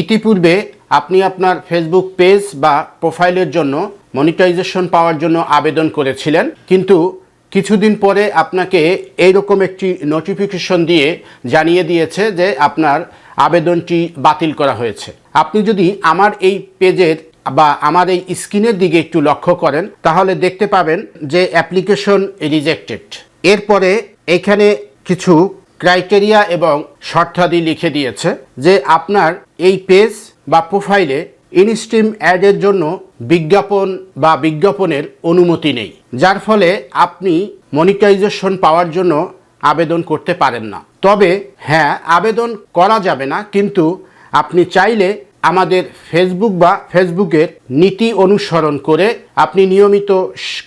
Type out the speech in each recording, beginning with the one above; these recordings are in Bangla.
ইতিপূর্বে আপনি আপনার ফেসবুক পেজ বা প্রোফাইলের জন্য মনিটাইজেশন পাওয়ার জন্য আবেদন করেছিলেন, কিন্তু কিছুদিন পরে আপনাকে এইরকম একটি নোটিফিকেশন দিয়ে জানিয়ে দিয়েছে যে আপনার আবেদনটি বাতিল করা হয়েছে। আপনি যদি আমার এই পেজের বা আমার এই স্ক্রিনের দিকে একটু লক্ষ্য করেন তাহলে দেখতে পাবেন যে অ্যাপ্লিকেশন রিজেক্টেড। এরপরে এখানে কিছু ক্রাইটেরিয়া এবং শর্তাদি লিখে দিয়েছে যে আপনার এই পেজ বা প্রোফাইলে ইনস্ট্রিম অ্যাডের জন্য বিজ্ঞাপন বা বিজ্ঞাপনের অনুমতি নেই, যার ফলে আপনি মনিটাইজেশন পাওয়ার জন্য আবেদন করতে পারেন না। তবে হ্যাঁ, আবেদন করা যাবে না, কিন্তু আপনি চাইলে আমাদের ফেসবুক বা ফেসবুকের নীতি অনুসরণ করে আপনি নিয়মিত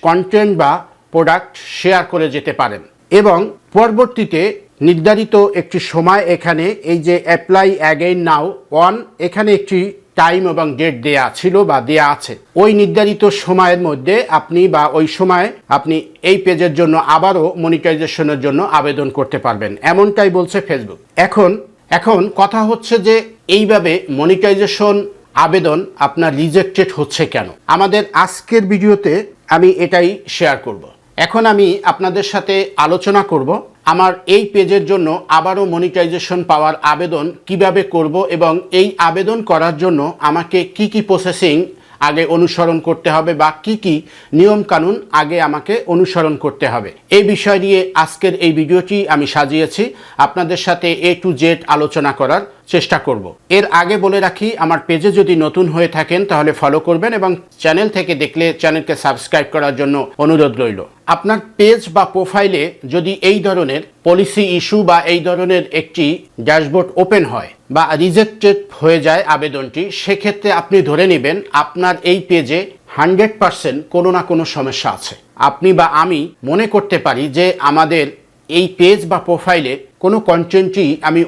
কন্টেন্ট বা প্রোডাক্ট শেয়ার করে যেতে পারেন এবং পরবর্তীতে নির্ধারিত একটি সময় এখানে এই যে অ্যাপ্লাই অ্যাগেইন নাও অন, এখানে একটি টাইম এবং ডেট দেয়া ছিল বা দেয়া আছে। ওই নির্ধারিত সময়ের মধ্যে আপনি বা ওই সময় আপনি এই পেজের জন্য আবারও মনিটাইজেশনের জন্য আবেদন করতে পারবেন, এমনটাই বলছে ফেসবুক। এখন কথা হচ্ছে যে এইভাবে মনিটাইজেশন আবেদন আপনার রিজেক্টেড হচ্ছে কেন। আমাদের আজকের ভিডিওতে আমি এটাই শেয়ার করব। এখন আমি আপনাদের সাথে আলোচনা করব আমার এই পেজের জন্য আবারও মনিটাইজেশন পাওয়ার আবেদন কিভাবে করব এবং এই আবেদন করার জন্য আমাকে কি কি প্রসেসিং আগে অনুসরণ করতে হবে বা কি কি নিয়ম কানুন আগে আমাকে অনুসরণ করতে হবে। এই বিষয় নিয়ে আজকের এই ভিডিওটি আমি সাজিয়েছি, আপনাদের সাথে A to Z আলোচনা করার চেষ্টা করব। এর আগে বলে রাখি, আমার পেজে যদি নতুন হয়ে থাকেন তাহলে ফলো করবেন এবং চ্যানেল থেকে দেখলে চ্যানেলকে সাবস্ক্রাইব করার জন্য অনুরোধ রইল। আপনার পেজ বা প্রোফাইলে যদি এই ধরনের পলিসি ইস্যু বা এই ধরনের একটি ড্যাশবোর্ড ওপেন হয় বা রিজেক্টেড হয়ে যায় আবেদনটি, সেক্ষেত্রে আপনি ধরে নেবেন আপনার এই পেজে 100% কোনো না কোনো সমস্যা আছে। আপনি বা আমি মনে করতে পারি যে আমাদের এই পেজ বা প্রোফাইলে কোনো কন্টেন্টই আমি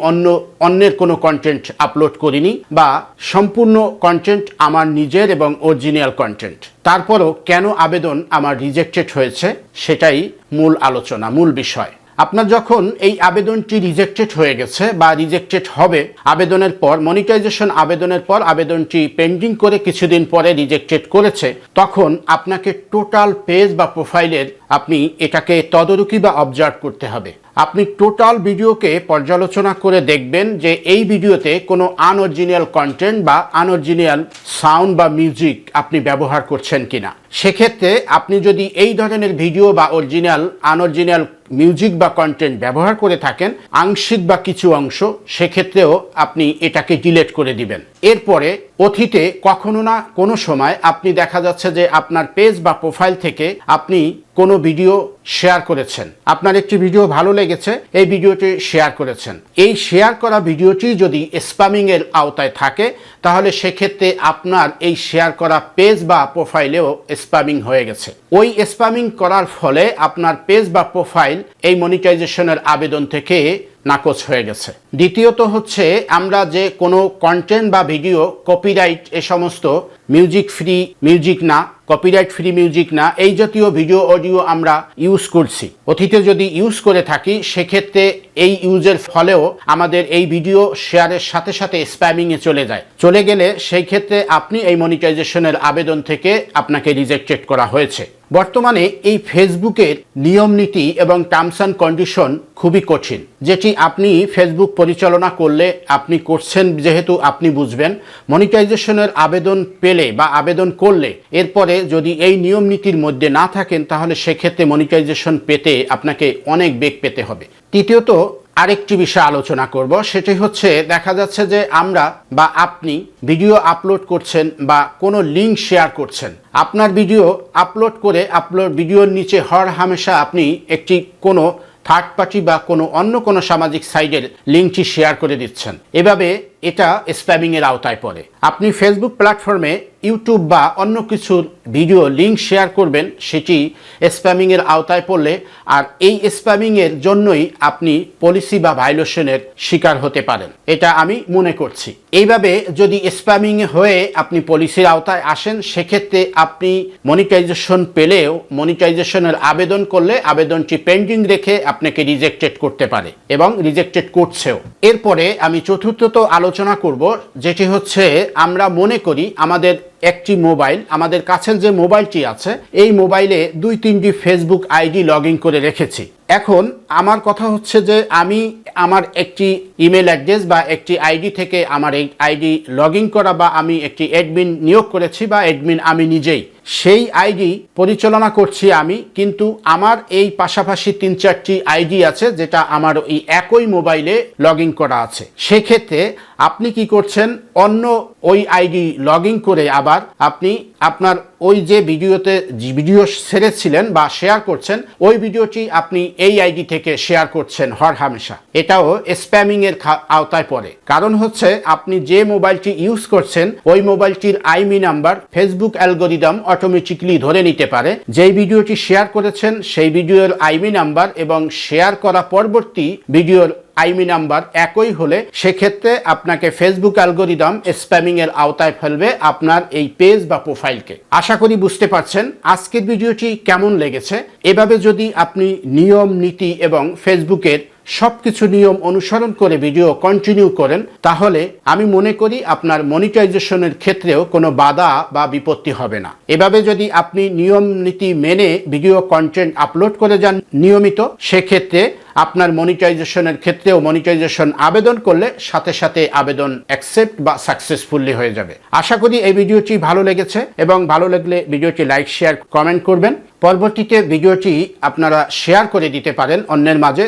অন্যের কোনো কন্টেন্ট আপলোড করিনি বা সম্পূর্ণ কন্টেন্ট আমার নিজের এবং অরিজিনাল কন্টেন্ট। তারপরও কেন আবেদন আমার রিজেক্টেড হয়েছে সেটাই মূল আলোচনা, মূল বিষয়। আপনার যখন এই আবেদনটি রিজেক্টেড হয়ে গেছে বা রিজেক্টেড হবে আবেদনের পর, মনিটাইজেশন আবেদনের পর আবেদনটি পেন্ডিং করে কিছুদিন পরে রিজেক্টেড করেছে, তখন আপনাকে টোটাল পেজ বা প্রোফাইলের আপনি এটাকে তদারকি বা অবজার্ভ করতে হবে। আপনি টোটাল ভিডিওকে পর্যালোচনা করে দেখবেন যে এই ভিডিওতে কোনো আনঅরিজিনাল কন্টেন্ট বা আনঅরিজিনাল সাউন্ড বা মিউজিক আপনি ব্যবহার করছেন কিনা। সেক্ষেত্রে আপনি যদি এই ধরনের ভিডিও বা আনঅরিজিনাল মিউজিক বা কন্টেন্ট ব্যবহার করে থাকেন, আংশিক বা কিছু অংশ, সেক্ষেত্রেও আপনি এটাকে ডিলিট করে দিবেন। এরপরে অতীতে কখনো না কোনো সময় আপনি দেখা যাচ্ছে যে আপনার পেজ বা প্রোফাইল থেকে আপনি কোনো ভিডিও শেয়ার করেছেন, আপনার একটি ভিডিও ভালো লেগেছে, এই ভিডিওটি শেয়ার করেছেন। এই শেয়ার করা ভিডিওটি যদি স্প্যামিং এর আওতায় থাকে তাহলে সেক্ষেত্রে আপনার এই শেয়ার করা পেজ বা প্রোফাইলেও স্প্যামিং হয়ে গেছে। ওই স্প্যামিং করার ফলে আপনার পেজ বা প্রোফাইল এই মনিটাইজেশনের আবেদন থেকে নাকচ হয়ে গেছে। দ্বিতীয়ত হচ্ছে, আমরা যে কোনো কন্টেন্ট বা ভিডিও কপিরাইট এ সমস্ত মিউজিক ফ্রি মিউজিক না, কপিরাইট ফ্রি মিউজিক না, এই জাতীয় ভিডিও অডিও আমরা ইউজ করছি, অতীতে যদি ইউজ করে থাকি, সেক্ষেত্রে এই ইউজের ফলেও আমাদের এই ভিডিও শেয়ারের সাথে সাথে স্প্যামিংয়ে চলে গেলে সেই ক্ষেত্রে আপনি এই মনিটাইজেশনের আবেদন থেকে আপনাকে রিজেক্টেড করা হয়েছে। বর্তমানে এই ফেসবুকের নিয়ম নীতি এবং টার্মস অ্যান্ড কন্ডিশন খুবই কঠিন, যেটি আপনি ফেসবুক পরিচালনা করলে, আপনি করছেন যেহেতু আপনি বুঝবেন। মনিটাইজেশনের আবেদন পেলে বা আবেদন করলে এরপরে যদি এই নিয়ম নীতির মধ্যে না থাকেন তাহলে সেক্ষেত্রে মনিটাইজেশন পেতে আপনাকে অনেক বেগ পেতে হবে। তৃতীয়ত আরেকটি বিষয় আলোচনা করব, সেটি হচ্ছে দেখা যাচ্ছে যে আমরা বা আপনি ভিডিও আপলোড করছেন বা কোনো লিঙ্ক শেয়ার করছেন, আপনার ভিডিও আপলোড করে ভিডিওর নিচে হর হামেশা আপনি একটি কোনো থার্ড পার্টি বা অন্য কোনো সামাজিক সাইটের লিঙ্কটি শেয়ার করে দিচ্ছেন। এভাবে এটা স্প্যামিংয়ের আওতায় পড়ে। আপনি ফেসবুক প্ল্যাটফর্মে ইউটিউব বা অন্য কিছুর ভিডিও লিঙ্ক শেয়ার করবেন, সেটি স্প্যামিংয়ের আওতায় পড়লে আর এই স্প্যামিংয়ের জন্যই আপনি পলিসি বা ভায়োলেশনের শিকার হতে পারেন, এটা আমি মনে করছি। এইভাবে যদি স্প্যামিং হয়ে আপনি পলিসির আওতায় আসেন, সেক্ষেত্রে আপনি মনিটাইজেশন পেলেও মনিটাইজেশনের আবেদন করলে আবেদনটি পেন্ডিং রেখে আপনাকে রিজেক্টেড করতে পারে এবং রিজেক্টেড করছেও। এরপরে আমি চতুর্থত আলোচনা আলোচনা করব, যেটি হচ্ছে আমরা মনে করি আমাদের একটি মোবাইল, আমাদের কাছের যে মোবাইলটি আছে এই মোবাইলে 2-3টি ফেসবুক আইডি লগ ইন করে রেখেছি। এখন আমার কথা হচ্ছে যে আমি আমার একটি ইমেল অ্যাড্রেস বা একটি আইডি থেকে আমার এই আইডি লগ ইন করা, বা আমি একটি অ্যাডমিন নিয়োগ করেছি বা অ্যাডমিন আমি নিজেই, সেই আইডি পরিচালনা করছি আমি, কিন্তু আমার এই পাশাপাশি 3-4টি আইডি আছে যেটা আমার এই একই মোবাইলে লগ ইন করা আছে। সেক্ষেত্রে আপনি কি করছেন, অন্য ওই আইডি লগ ইন করে আবার আপনি আপনার ওই যে ভিডিও ছেড়েছিলেন বা শেয়ার করছেন, ওই ভিডিওটি আপনি এই আইডি থেকে শেয়ার করছেন হরহামেশা। এটাও স্প্যামিং এর আওতায় পড়ে। কারণ হচ্ছে আপনি যে মোবাইলটি ইউজ করছেন ওই মোবাইলটির IMEI number Facebook algorithm automatically ধরে নিতে পারে। যেই ভিডিওটি শেয়ার করেছেন সেই ভিডিওর আইমি নাম্বার এবং শেয়ার করা পরবর্তী ভিডিওর আইমি নাম্বার একই হলে সেক্ষেত্রে আপনাকে ফেসবুক অ্যালগোরিদম স্প্যামিং এর আওতায় ফেলবে আপনার এই পেজ বা প্রোফাইলকে। আশা করি বুঝতে পারছেন আজকের ভিডিওটি কেমন লেগেছে। এভাবে যদি আপনি নিয়ম নীতি এবং ফেসবুকের সবকিছু নিয়ম অনুসরণ করে ভিডিও কন্টিনিউ করেন, তাহলে আমি মনে করি আপনার মনিটাইজেশনের ক্ষেত্রেও কোনো বাধা বা বিপত্তি হবে না। এভাবে যদি আপনি নিয়ম নীতি মেনে ভিডিও কন্টেন্ট আপলোড করে যান নিয়মিত, সেক্ষেত্রে আপনার মনিটাইজেশনের ক্ষেত্রেও মনিটাইজেশন আবেদন করলে সাথে সাথে আবেদন অ্যাকসেপ্ট বা সাকসেসফুলি হয়ে যাবে। আশা করি এই ভিডিওটি ভালো লেগেছে, এবং ভালো লাগলে ভিডিওটি লাইক, শেয়ার, কমেন্ট করবেন। পরবর্তীতে ভিডিওটি আপনারা শেয়ার করে দিতে পারেন অন্যের মাঝে,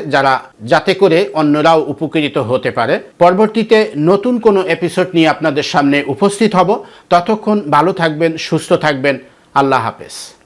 যাতে করে অন্যরাও উপকৃত হতে পারে। পরবর্তীতে নতুন কোনো এপিসোড নিয়ে আপনাদের সামনে উপস্থিত হব। ততক্ষণ ভালো থাকবেন, সুস্থ থাকবেন। আল্লাহ হাফেজ।